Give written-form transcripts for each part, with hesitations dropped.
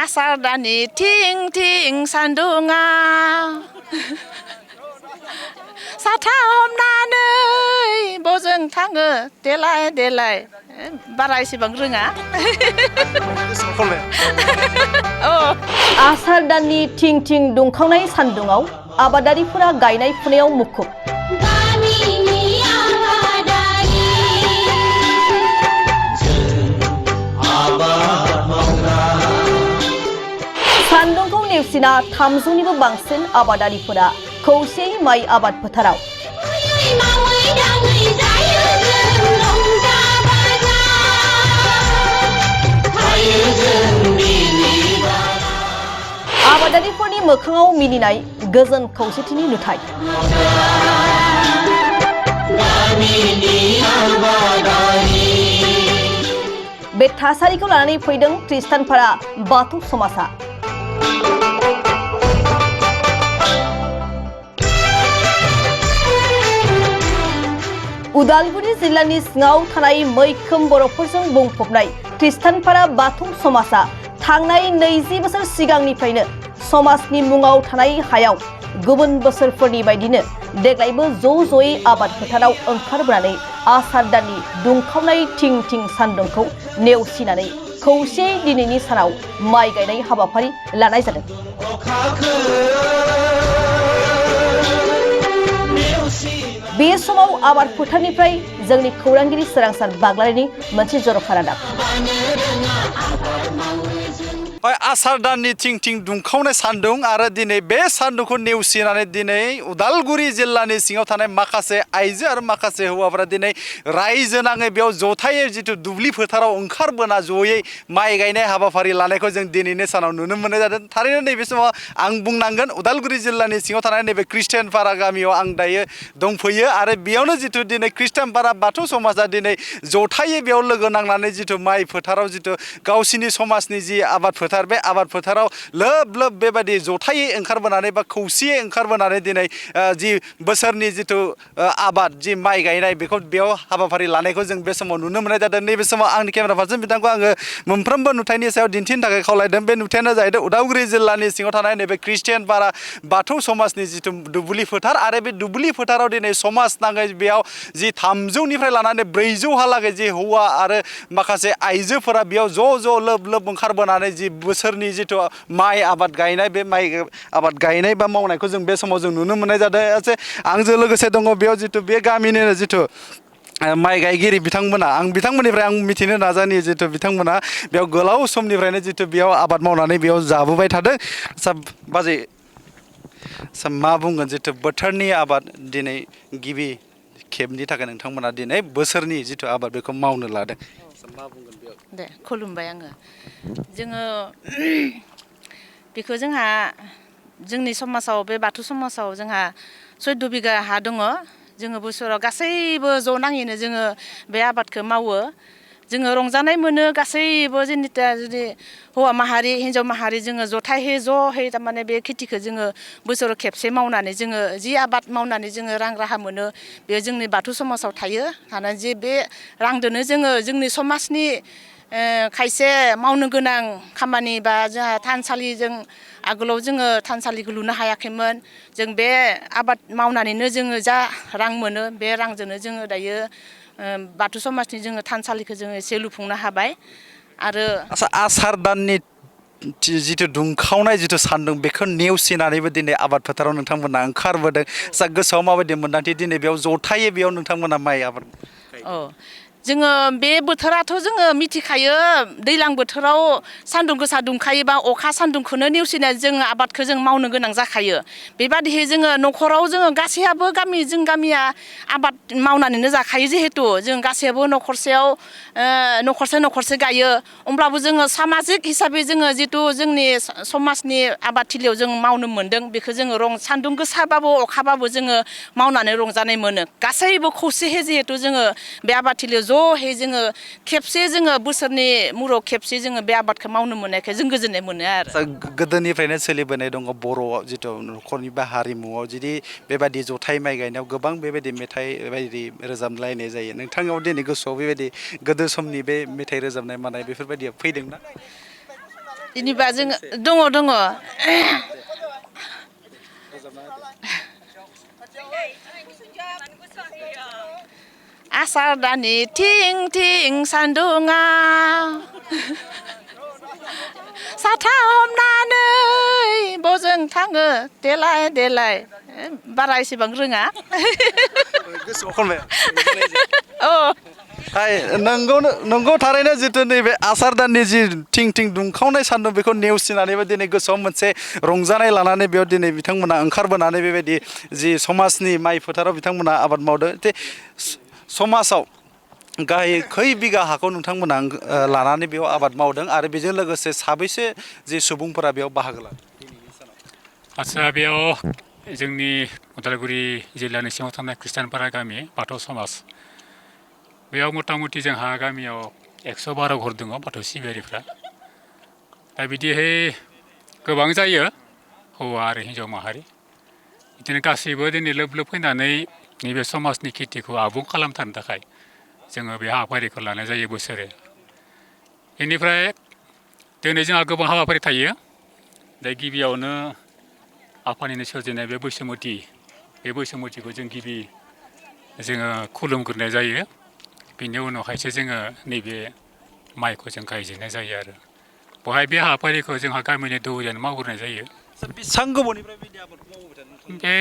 आसार दाननि थिं थिं सान्दुङा साथा हमनानै बजों थाङो देलाय देलाय बारा एसेबां रोङा आसार दाननि थिं थिं दुंखावनाय सान्दुङाव आबादारिफोरा गायनाय फुनायाव मुखुब सान्दुंखौ नेवसिना 300निबो बांसिन आबादारिफोरा खौसेयै माइ आबाद फोथाराव आबादारिफोरनि मोखाङाव मिनिनाय गोजोन खौसेथिनि नुथाय बे थासारिखौ लानानै फैदों ख्रिस्टानफोरा बाथौ समाजा उदालगुरि जिल्लानि सिङाव थानाय मैखोम बर'फोरजों बुंफबनाय ख्रिस्टानफोरा बाथौ समाजा थांनाय 20 बोसोर सिगांनिफ्रायनो समाजनि मुङाव थानाय हायाव गुबुन बोसोरफोरनि बायदिनो देग्लायबो ज'ज'यै आबाद फोथाराव ओंखारबोनानै आसार दाननि दुंखावनाय थिं थिं सान्दुंखौ नेवसिनानै खौसेयै दिनैनि सानाव माइ गायनाय हाबाफारि लानाय जादों बे समाव आबाद फोथारनिफ्राय जोंनि खौरांगिरि सोरांसार बाग्लारिनि मोनसे जर'खा रादाब आसार दाननि थिं थिं दुंखावनाय सान्दुं आरो दिनै बे सान्दुंखौ नेवसिनानै दिनै उदालगुरि जिल्लानि सिङाव थानाय माखासे आइजो आरो माखासे हौवाफोरा दिनै रायजो नाङै बेयाव जथायै जिथु दुब्लि फोथाराव ओंखारबोना जयै माइ गायनाय हाबाफारि लानायखौ जों दिनैनि सानाव नुनो मोननाय जादों थारैनो नैबे समाव आं बुंनांगोन उदालगुरि जिल्लानि सिङाव थानाय नैबे ख्रिस्टियानपारा गामियाव आं दायो दंफैयो आरो बेयावनो जिथु दिनै ख्रिस्टियानपारा बाथौ समाजा दिनै जथायै बेयाव लोगो नांनानै जिथु माइ फोथाराव जिथु गावसिनि समाजनि जि आबाद फोथार बे आबाद फोथाराव लोब लोब बेबायदि जथायै ओंखारबोनानै बा खौसेयै ओंखारबोनानै दिनै जि बोसोरनि जिथु आबाद जि माइ गायनाय बेखौ बेयाव हाबाफारि लानायखौ जों बे समाव नुनो मोननाय जादों नैबे समाव आंनि केमेरा पार्सन बिथांखौ आङो मोनफ्रोमबो नुथायनि सायाव दिन्थिनो थाखाय खावलायदों बे नुथायानो जाहैदों उदालगुरि जिल्लानि सिङाव थानाय नैबे ख्रिस्टियानपारा बाथौ समाजनि जिथु दुब्लि फोथार आरो बे दुब्लि फोथाराव दिनै समाज नाङै बेयाव जि 300निफ्राय लानानै 400हालागै जि हौवा आरो माखासे आइजोफोरा बेयाव ज' लोब लोब ओंखारबोनानै जि बोसोरनि जिथु माइ आबाद गायनाय बे माइ आबाद गायनाय बा मावनायखौ जों बे समाव जों नुनो मोननाय जादों आंजों लोगोसे दङ बेयाव जिथु बे गामिनिनो जिथु माइ गायगिरि बिथांमोना आं बिथांमोननिफ्राय आं मिथिनो नाजानि जिथु बिथांमोना बेयाव गोलाव समनिफ्रायनो जिथु बेयाव आबाद मावनानै बेयाव जाबोबाय थादों बाजै मा बुंगोन जिथु बोथोरनि आबाद दिनै गिबि खेबनि थाखाय नोंथांमोना दिनै बोसोरनि जिथु आबाद बेखौ मावनो लादों मा बुंगोन बेयाव दे खुलुमबाय आङो जोङो बेखौ जोंहा जोंनि समाजाव बे बाथौ समाजाव जोंहा 14 बिगा हा दङ जोङो बोसोराव गासैबो ज' नाङैनो जोङो बे आबादखौ मावो जोङो रंजानाय मोनो गासैबो जेनिता जुदि हौवा माहारि हिन्जाव माहारि जोङो जथायै ज'है थारमाने बे खेथिखौ जोङो बोसोराव खेबसे मावनानै जोङो जि आबाद मावनानै जोङो रां राहा मोनो बे जोंनि बाथौ समाजाव थायो थानानै जे बे रांदोनो जोङो जोंनि समाजनि खायसे मावनो गोनां खामानि बा जोंहा थानसालिजों आगोलाव जोङो थानसालिखौ लुनो हायाखैमोन जों बे आबाद मावनानैनो जोङो जा रां मोनो बे रांजोंनो जोङो दायो बाथौ समाजनि जोङो थानसालिखौ जोङो एसे लुफुंनो हाबाय आरो आसार दाननि जिथु दुंखावनाय जिथु सान्दुं बेखौ नेवसिनानैबो दिनै आबाद फोथाराव नोंथांमोना ओंखारबोदों गोसोआव माबायदि मोन्दांथि दिनै बेयाव जथायै बेयाव नोंथांमोना माइ आबाद जोङो बे बोथोराथ' जोङो मिथिखायो दैज्लां बोथोराव सान्दुं गोसा दुंखायोबा अखा सान्दुंखौनो नेवसिनानै जोङो आबादखौ जों मावनो गोनां जाखायो बेबादिहै जोङो न'खराव जोङो गासैयाबो जों गामिया आबाद मावनानैनो जाखायो जिहेथु जों गासैयाबो न'खरसेयाव न'खरसे गायो होमब्लाबो जोङो सामाजिक हिसाबै जोङो जिथु जोंनि समाजनि आबादथिलियाव जों मावनो मोनदों बेखौ जोङो सान्दुं गोसाबाबो अखाबाबो जोङो मावनानै रंजानाय मोनो गासैबो खौसेयै जिहेथु जोङो बे आबादथिलियाव ज'है जोङो खेबसे जोङो बोसोरनि मुराव खेबसे जोङो बे आबादखौ मावनो मोननायखाय जों गोजोननाय मोनो आरो गोदोनिफ्रायनो सोलिबोनाय दङ बर'आव जिथु न'खरनि बा हारिमुआव जुदि बेबायदि जथाय माइ गायनायाव गोबां बेबायदि मेथाइ बायदि रोजाबलायनाय जायो नोंथांनाव दिनै गोसोआव बेबायदि गोदो समनि बे मेथाइ रोजाबनाय मानाय बेफोरबायदिया फैदोंना जेनेबा जोङो दङ आसार दाननि थिं थिं सान्दुङा साथा हमनानै बजों थाङो देलाय देलाय बारा एसेबां रोङा गोसोआव खनबाय औ नंगौ थारैनो जितु नैबे आसार दाननि जि थिं थिं दुंखावनाय सान्दुं बेखौ नेवसिनानैबो दिनै गोसोआव मोनसे रंजानाय लानानै बेयाव दिनै बिथांमोना ओंखारबोनानै बेबायदि जि समाजनि माइ फोथाराव बिथांमोना आबाद मावदों जे समाजाव गाहायै खै बिगा हाखौ नोंथांमोना लानानै बेयाव आबाद मावदों आरो बेजों लोगोसे साबैसे जि सुबुंफोरा बेयाव बाहागो लादों आच्चा बेयाव जोंनि उदालगुरि जिल्लानि सिङाव थानाय ख्रिस्टानपारा गामि बाथौ समाज बेयाव मथा मथि जोंहा गामियाव 112 घर दङ बाथौ सिबियारिफ्रा दा बिदिहाय गोबां जायो हौवा आरो हिन्जाव माहारि बिदिनो गासैबो दिनै लोब लोब फैनानै नैबे समाजनि खेथिखौ आबुं खालामथारनो थाखाय जोङो बे हाबाफारिखौ लानाय जायो बोसोरे बेनिफ्राय दिनै जोंहा गोबां हाबाफारि थायो दा गिबियावनो आफानिनो सोरजिनाय बे बैसोमुथिखौ जों गिबि जोङो खुलुमग्रोनाय जायो बिनि उनावहायसो जोङो नैबे माइखौ जों गायजेननाय जायो आरो बेवहाय बे हाबाफारिखौ जोंहा गामिनि दौरियानो मावग्रोनाय जायो बेसेबां गोबावनिफ्राय बिदि आबादखौ मावबाय थादों बे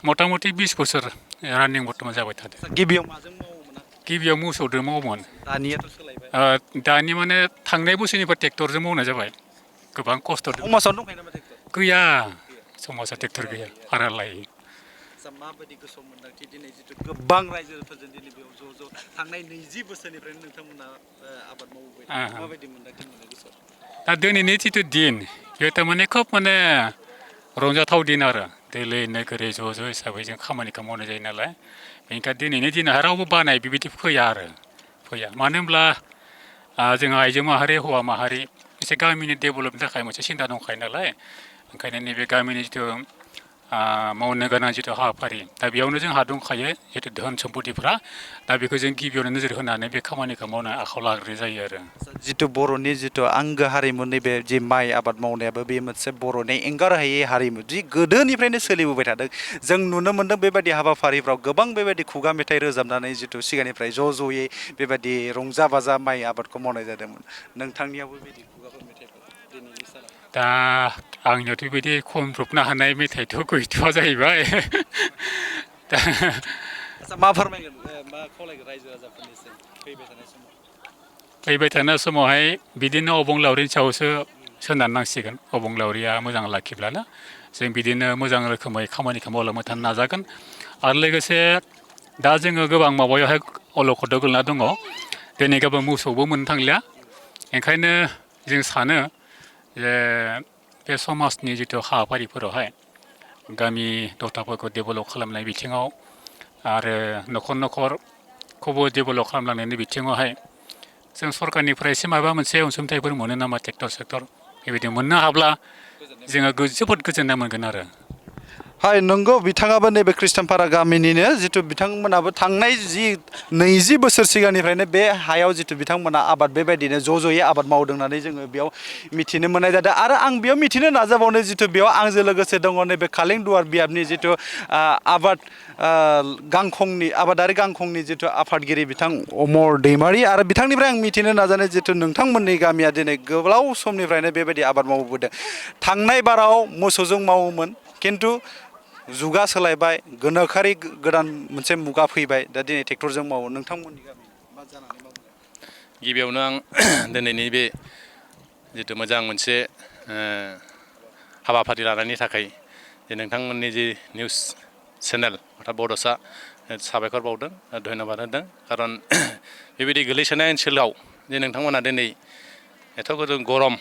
मथा मथि 20 बोसोर रानिं बर्थमान जाबाय थादों गिबियाव माजों मावोमोन गिबियाव मोसौजों मावोमोन दानियाथ' सोलायबाय दानि माने थांनाय बोसोरनिफ्राय ट्रेक्टरजों मावनाय जाबाय गोबां खस्थ' समाजाव दंखायो नामा ट्रेक्टर गैया समाजाव ट्रेक्टर गैया भारा लायो माबायदि गोसोआव मोन्दांथि दिनै जिथु गोबां रायजोफोरजों दिनै बेयाव ज' थांनाय 20 बोसोरनिफ्रायनो नोंथांमोना आबाद मावबोबाय माबायदि मोन्दांथि मोनो गोसोआव दा दिनैनि जिथु दिन बेयो थारमाने खोब माने रंजाथाव दिन आरो दैलै नोगोरै ज' हिसाबै जों खामानिखौ मावनाय जायो नालाय बेनिखायनो दिनैनि दिनावहाय रावबो बानाय बेबायदि फैया मानो होनब्ला जोंहा आइजो माहारि हौवा माहारि एसे गामिनि डेभेलपनि थाखाय मोनसे सिन्था दंखायो नालाय ओंखायनो नैबे गामिनि जिथु मावनो गोनां जिथु हाबाफारि दा बेयावनो जोंहा दंखायो जिथु धोन सम्पतिफ्रा दा बेखौ जों गिबियावनो नोजोर होनानै बे खामानिखौ मावनो आखायाव लाग्रोनाय जायो आरो जिथु बर'नि जिथु आंगो हारिमु नैबे जि माइ आबाद मावनायाबो बे मोनसे बर'नि एंगार हायै हारिमु जि गोदोनिफ्रायनो सोलिबोबाय थादों जों नुनो मोन्दों बेबायदि हाबाफारिफ्राव गोबां बेबायदि खुगा मेथाइ रोजाबनानै जिथु सिगांनिफ्राय ज'यै बेबायदि रंजा बाजा माइ आबादखौ मावनाय जादोंमोन नोंथांनियावबो बेबायदि खुगाफोर मेथाइफोर दिनैनि सानाव दा आंनियावथ' बेबायदि खनब्रबनो हानाय मेथाइथ' गैथ'वा जाहैबाय दा मा फोरमायगोन मा खावलायगोन रायजो राजाफोरनिसिम फैबाय थानाय समावहाय बिदिनो अबंलावरिनि सायावसो सोनारनांसिगोन अबंलावरिया मोजां लाखिब्लानो जों बिदिनो मोजां रोखोमै खामानिखौ मावलांबाय थानो नाजागोन आरो लोगोसे दा जोङो गोबां माबायावहाय अलखदाव गोलैना दङ दिनै गाबोन मोसौबो मोननो थांलिया ओंखायनो जों सानो जे बे समाजनि जिथु हाबाफारिफोरावहाय गामि दथाफोरखौ डेभेलप खालामनाय बिथिङाव आरो न'खरखौबो डेभेलप खालामलांनायनि बिथिङावहाय जों सरकारनिफ्राय एसे माबा मोनसे अनसुंथाइफोर मोनो नामा ट्रेक्टर सेक्टर बेबायदि मोननो हाब्ला जोङो जोबोद गोजोननाय मोनगोन आरो हाय नंगौ बिथाङाबो नैबे ख्रिस्टानपारा गामिनिनो जिथु बिथांमोनाबो थांनाय जि 20 बोसोर सिगांनिफ्रायनो बे हायाव जिथु बिथांमोना आबाद बेबायदिनो ज'यै आबाद मावदों होननानै जोङो बेयाव मिथिनो मोननाय जादों आरो आं बेयाव मिथिनो नाजाबावनो जिथु बेयाव आंजों लोगोसे दङ नैबे खालें-दुवार बियाबनि जिथु आबादारि गांखंनि जिथु आफादगिरि बिथां अमर दैमारि आरो बिथांनिफ्राय आं मिथिनो नाजानाय जिथु नोंथांमोननि गामिया दिनै गोलाव समनिफ्रायनो बेबायदि आबाद मावबोदों थांनाय बाराव मोसौजों मावोमोन खिन्थु जुगा सोलायबाय गोनोखोआरि गोदान मोनसे मुगा फैबाय दा दिनै ट्रेक्टरजों मावो नोंथांमोननि गामि मा जानानै मावो गिबियावनो आं दिनैनि बे जिथु मोजां मोनसे हाबाफारि लानायनि थाखाय जे नोंथांमोननि जि निउस चेनेल अर्थात बड'सा साबायखर बावदों धन्यबाद होदों खारन बेबायदि गोलैसोनाय ओनसोलाव जे नोंथांमोना दिनै एथ' गरम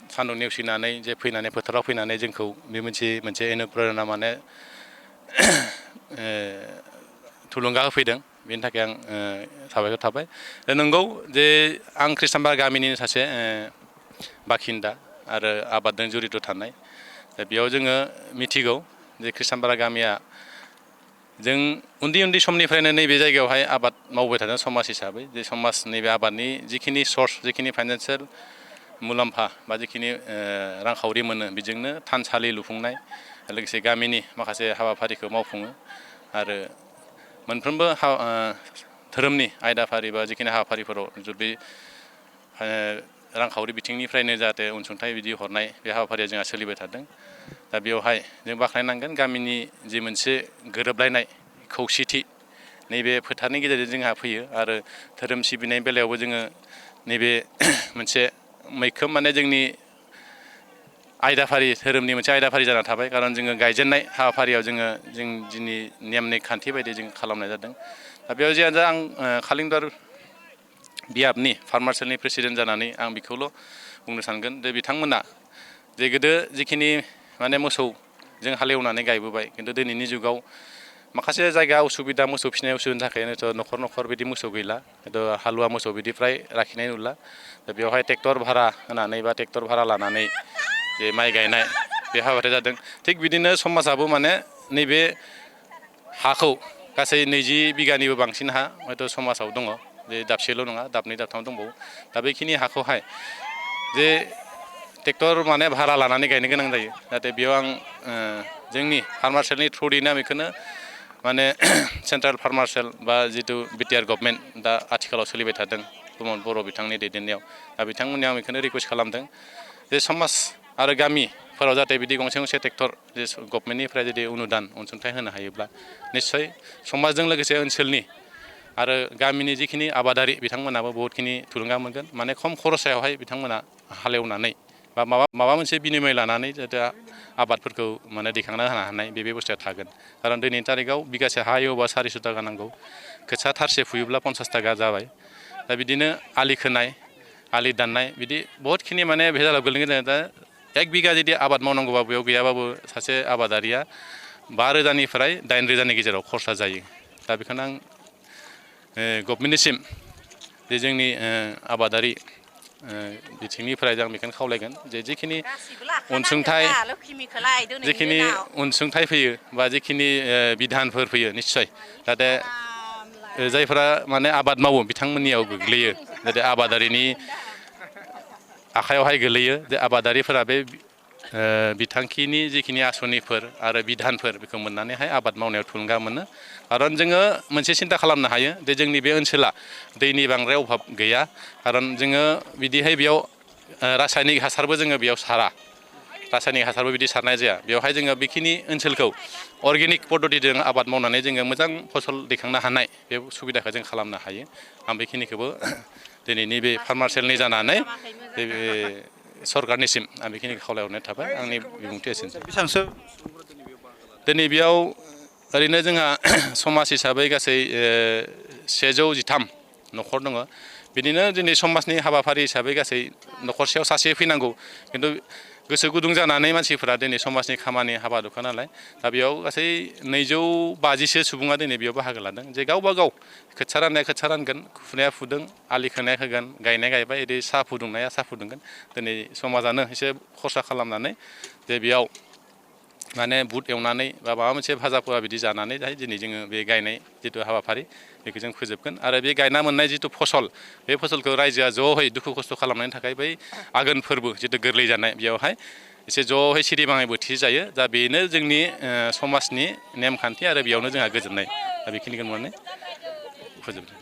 सान्दुं नेवसिनानै जे फैनानै फोथाराव फैनानै जोंखौ बे मोनसे अनुप्रेरणा माने थुलुंगा होफैदों बेनि थाखाय आं साबायखर थाबाय नंगौ जे आं ख्रिस्टानपारा गामिनि सासे बाखिन्दा आरो आबादजों जड़ित थानाय बेयाव जोङो मिथिगौ जे ख्रिस्टानपारा गामिया जों उन्दै समनिफ्रायनो नैबे जायगायावहाय आबाद मावबाय थादों समाज हिसाबै जे समाज नैबे आबादनि जिखिनि सर्स जिखिनि फाइनान्सियेल मुलाम्फा बा जिखिनि रांखावरि मोनो बेजोंनो थानसालि लुफुंनाय लोगोसे गामिनि माखासे हाबाफारिखौ मावफुङो आरो मोनफ्रोमबो धोरोमनि आयदाफारि बा जिखिनि हाबाफारिफोराव बे रांखावरि बिथिंनिफ्रायनो जाहाथे अनसुंथाइ बिदि हरनाय बे हाबाफारिया जोंहा सोलिबाय थादों दा बेवहाय जों बाख्नायनांगोन गामिनि जि मोनसे गोरोबलायनाय खौसेथि नैबे फोथारनि गेजेरजों जोंहा फैयो आरो धोरोम सिबिनाय बेलायावबो जोङो नैबे मोनसे मैखोम माने जोंनि आयदाफारि धोरोमनि मोनसे आयदाफारि जाना थाबाय खारन जोङो गायजेननाय हाबाफारियाव जों दिनै नेमनि खान्थि बायदि जों खालामनाय जादों दा बेयाव जियानो जा आं खालिंदर बियाबनि फार्मार्सेलनि प्रेसिडेन्ट जानानै आं बेखौल' बुंनो सानगोन जे बिथांमोना जे गोदो जिखिनि माने मोसौजों हालेवनानै गायबोबाय खिन्थु दिनैनि जुगाव माखासे जायगा उसुबिदा मोसौ फिसिनाय उसुबिदानि थाखायनोथ' न'खर बिदि मोसौ गैला खिन्थु हालुवा मोसौ बिदि फ्राय लाखिनाय नुला दा बेवहाय ट्रेक्टर भारा होनानै बा ट्रेक्टर भारा लानानै जे माइ गायनाय बे हाबाफारिया जादों थिग बिदिनो समाजाबो माने नैबे हाखौ गासै 20 बिगानिबो बांसिन हा हयथ' समाजाव दङ जे दाबसेल' नङा दाबनै दाबथाम दंबावो दा बेखिनि हाखौहाय जे ट्रेक्टर माने भारा लानानै गायनो गोनां जायो नाथाय बेयाव आं जोंनि फार्मार्सेलनि थ्रुयैनो बेखौनो माने सेन्ट्रेल फार्मार्सेल बा जितु बिटिआर गभर्नमेन्ट दा आथिखालाव सोलिबाय थादों प्रमद बर' बिथांनि दैदेननायाव दा बिथांमोननि आं बेखौनो रिकुवेस्ट खालामदों जे समाज आरो गामिफोराव जाहाथे बिदि गंसे ट्रेक्टर जे गभर्नमेन्टनिफ्राय जुदि अनुदान अनसुंथाइ होनो हायोब्ला निस्सय समाजजों लोगोसे ओनसोलनि आरो गामिनि जिखिनि आबादारि बिथांमोनाबो बहुतखिनि थुलुंगा मोनगोन माने खम खरसायावहाय बिथांमोना हालेवनानै बा माबा मोनसे बिनिमय लानानै जाहाथे आबादफोरखौ माने दैखांना होनो हानाय बे बेबस्थाया थागोन खारन दिनैनि तारिखाव बिगासे हा एवबा 400 थाखा नांगौ खोथिया थारसे फुयोब्ला 50 थाखा जाबाय दा बिदिनो आलि खोनाय आलि दाननाय बिदि बहुतखिनि माने भेजालाव गोलैगोन दा 1 बिगा जुदि आबाद मावनांगौबा बेयाव गैयाबाबो सासे आबादारिया 5,000निफ्राय 8,000नि गेजेराव खरसा जायो दा बेखौनो आं गभर्नमेन्टनिसिम जे जोंनि आबादारि बिथिंनिफ्राय जों बेखौनो खावलायगोन जे जिखिनि अनसुंथाइ फैयो बा जिखिनि बिधानफोर फैयो निस्सय जाहाथे जायफोरा माने आबाद मावो बिथांमोननियाव गोग्लैयो जाहाथे आबादारिनि आखायावहाय गोलैयो जे आबादारिफोरा बे बिथांखिनि जिखिनि आसनिफोर आरो बिधानफोर बेखौ मोननानैहाय आबाद मावनायाव थुलुंगा मोनो खारन जोङो मोनसे सिन्था खालामनो हायो जे जोंनि बे ओनसोला दैनि बांद्राय अभाब गैया खारन जोङो बिदिहाय बेयाव रासायनिक हासारबो जोङो बेयाव सारा रासायनिक हासारबो बिदि सारनाय जाया बेवहाय जोङो बेखिनि ओनसोलखौ अर्गेनिक पद्धतिजों आबाद मावनानै जोङो मोजां फसल दैखांनो हानाय बे सुबिदाखौ जों खालामनो हायो आं बेखिनिखौबो दिनैनि बे फार्मार्सेलनि जानानै सरकारनिसिम आं बेखिनिखौ खावलायहरनाय थाबाय आंनि बिबुंथिया एसेनोसै बेसेबांसो दिनै बेयाव ओरैनो जोंहा समाज हिसाबै गासै 113 न'खर दङ बिदिनो दिनै समाजनि हाबाफारि हिसाबै गासै न'खरसेयाव सासे फैनांगौ खिन्थु गोसो गुदुं जानानै मानसिफोरा दिनै समाजनि खामानि हाबा दुखा नालाय दा बेयाव गासै 250सो सुबुङा दिनै बेयाव बाहागो लादों जे गावबा गाव खोथिया राननाया खोथिया रानगोन फुनाया फुदों आलि खोनाया होगोन गायनाया गायबाय ओरै साहा फुदुंनाया साहा फुदुंगोन दिनै समाजानो एसे खरसा खालामनानै जे बेयाव माने बुट एवनानै बा माबा मोनसे भाजा पोरा बिदि जानानै दिनै जोङो बे गायनाय जितु हाबाफारि बेखौ जों फोजोबगोन आरो बे गायना मोननाय जितु फसल बे फसलखौ रायजोआ ज'है दुखु खस्थ' खालामनायनि थाखाय बै आघोन फोरबो जितु गोरलै जानाय बेयावहाय एसे ज'है सिरिबाङै बोथिसे जायो दा बेनो जोंनि समाजनि नेमखान्थि आरो बेयावनो जोंहा गोजोननाय दा बेखिनिखौ नुनानै फोजोबदों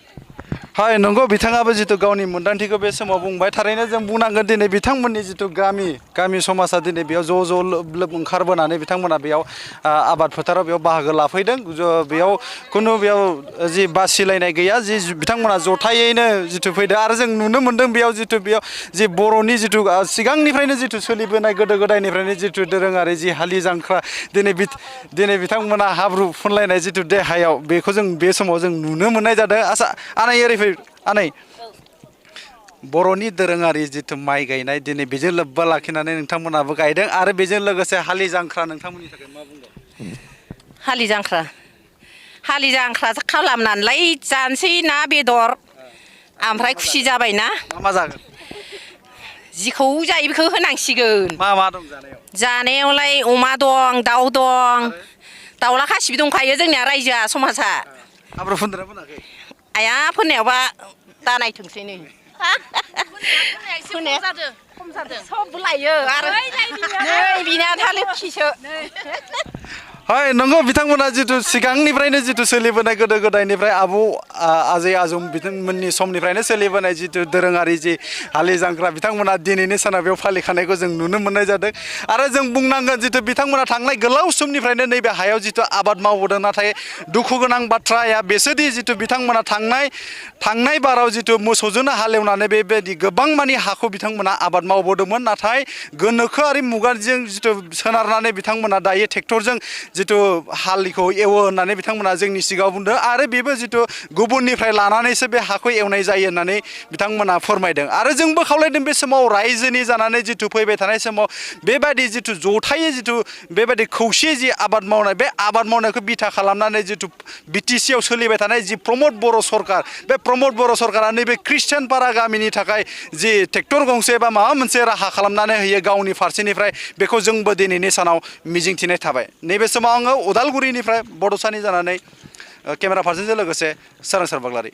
हाय नंगौ बिथाङाबो जितु गावनि मोन्दांथिखौ बे समाव बुंबाय थारैनो जों बुंनांगोन दिनै बिथांमोननि जितु गामि समाजा दिनै बेयाव ज' लोब ओंखारबोनानै बिथांमोना बेयाव आबाद फोथाराव बेयाव बाहागो लाफैदों बेयाव खुनु जि बासिलायनाय गैया जि बिथांमोना जथायैनो जितु फैदों आरो जों नुनो मोन्दों बेयाव जि बर'नि जितु सिगांनिफ्रायनो जितु सोलिबोनाय गोदो गोदायनिफ्रायनो जितु दोरोङारि जि हालि जांख्रा दिनै बिथांमोना हाब्रु फुनलायनाय जितु देहायाव बेखौ जों बे समाव जों नुनो मोननाय जादों आसा आनै ओरै फै आनै बर'नि दोरोङारि जितु माइ गायनाय दिनै बेजों लोब्बा लाखिनानै नोंथांमोनाबो गायदों आरो बेजों लोगोसे हालि जांख्रा नोंथांमोननि थाखाय मा बुंदों हालि जांख्रा खालामनानैलाय जानोसै ना बेदर ओमफ्राय खुसि जाबायना मा जागोन जिखौ जायो बेखौ होनांसिगोन मा दं जानायाव जानायावलाय अमा दं दाउ दं दाउला खासिबो दंखायो जोंनिया रायजोआ समाजा हाब्रु फुनदोंना फुनाखै आया फोननायावबा दा नायथोंसै नै खम जादों सबबो लायो आरो नै बिना थालिर खिसो हाय नंगौ बिथांमोना जितु सिगांनिफ्रायनो जितु सोलिबोनाय गोदो गोदायनिफ्राय आबौ आजै आजौ बिथांमोननि समनिफ्रायनो सोलिबोनाय जितु दोरोङारि जि हालि जांख्रा बिथांमोना दिनैनि सानाव बेयाव फालिखानायखौ जों नुनो मोननाय जादों आरो जों बुंनांगोन जितु बिथांमोना थांनाय गोलाव समनिफ्रायनो नैबे हायाव जितु आबाद मावबोदों नाथाय दुखु गोनां बाथ्राया बेसोदि जितु बिथांमोना थांनाय बाराव जितु मोसौजोंनो हालेवनानै बेबायदि गोबां मानि हाखौ बिथांमोना आबाद मावबोदोंमोन नाथाय गोनोखोआरि मुगाजों जितु सोनारनानै बिथांमोना दायो ट्रेक्टरजों जितु हालिखौ एवो होननानै बिथांमोना जोंनि सिगाङाव बुंदों आरो बेबो जितु गुबुननिफ्राय लानानैसो बे हाखौ एवनाय जायो होननानै बिथांमोना फोरमायदों आरो जोंबो खावलायदों बे समाव रायजोनि जानानै जितु फैबाय थानाय समाव बेबायदि जितु जथायै जितु बेबायदि खौसे जि आबाद मावनाय बे आबाद मावनायखौ बिथा खालामनानै जितु बिटिसिआव सोलिबाय थानाय जि प्रमद बर' सरकार बे प्रमद बर' सरकारा नैबे ख्रिस्टियानपारा गामिनि थाखाय जि ट्रेक्टर गंसे बा माबा मोनसे राहा खालामनानै होयो गावनि फारसेनिफ्राय बेखौ जोंबो दिनैनि सानाव मिजिंथिनाय थाबाय नैबे समाव आङो उदालगुरिनिफ्राय बड'सानि जानानै केमेरा पार्सनजों लोगोसे सोरांसार बाग्लारि